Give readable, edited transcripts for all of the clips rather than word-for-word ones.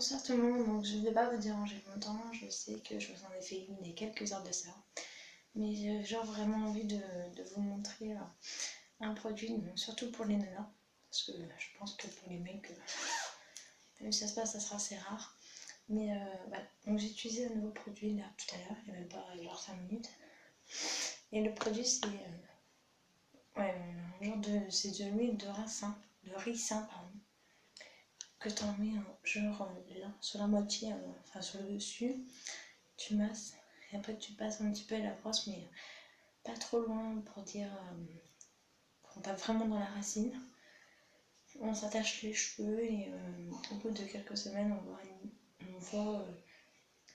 bonsoir tout le monde, donc je ne vais pas vous déranger longtemps, je sais que je vous en ai fait une il y a quelques heures de ça, mais j'ai genre vraiment envie de vous montrer un produit, surtout pour les nanas, parce que je pense que pour les mecs, même si ça se passe, ça sera assez rare. Mais voilà, donc j'ai utilisé un nouveau produit là tout à l'heure, il n'y a même pas genre 5 minutes, et le produit c'est c'est de l'huile de ricin, pardon, que tu en mets genre là, sur la moitié, enfin sur le dessus, tu masses et après tu passes un petit peu à la brosse, mais pas trop loin pour dire qu'on tape vraiment dans la racine. On s'attache les cheveux et au bout de quelques semaines on voit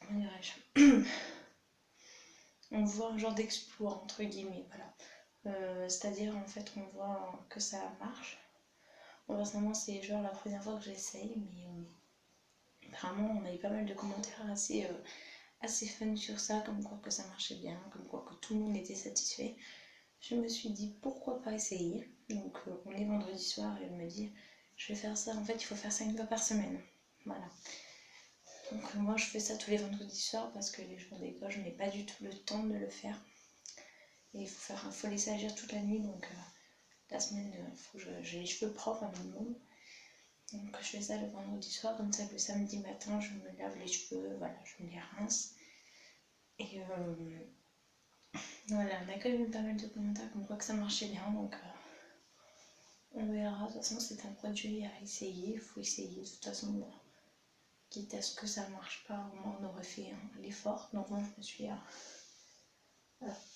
comment dirais-je on voit un genre d'exploit entre guillemets, voilà. C'est-à-dire en fait on voit que ça marche. Bon, personnellement c'est genre la première fois que j'essaye, mais vraiment on a eu pas mal de commentaires assez fun sur ça, comme quoi que ça marchait bien, comme quoi que tout le monde était satisfait. Je me suis dit pourquoi pas essayer. Donc on est vendredi soir et elle me dit je vais faire ça, en fait il faut faire ça une fois par semaine. Voilà. Donc moi je fais ça tous les vendredis soirs parce que les jours d'école je n'ai pas du tout le temps de le faire. Et il faut laisser agir toute la nuit, donc la semaine faut que j'ai les cheveux propres un minimum. Donc je fais ça le vendredi soir, comme ça le samedi matin je me lave les cheveux, voilà, je me les rince. Et voilà, on a quand même eu pas mal de commentaires comme quoi que ça marchait bien, donc on verra. De toute façon c'est un produit à essayer, il faut essayer de toute façon. Bon, quitte à ce que ça marche pas, au moins on aurait fait l'effort. Donc moi je me suis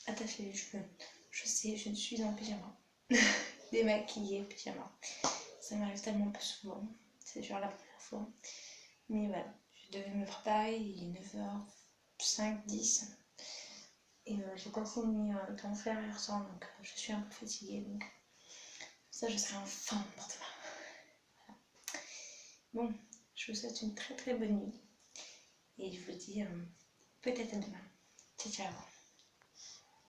attaché les cheveux. Je sais, je suis en pyjama, démaquillée, pyjama. Ça m'arrive tellement peu souvent, c'est genre la première fois. Mais voilà, je devais me préparer, il est 9h05, 10. Et j'ai pas fini d'en faire hier soir, donc je suis un peu fatiguée. Donc ça, je serai enfin pour demain. Voilà. Bon, je vous souhaite une très très bonne nuit. Et je vous dis peut-être à demain. Ciao, ciao.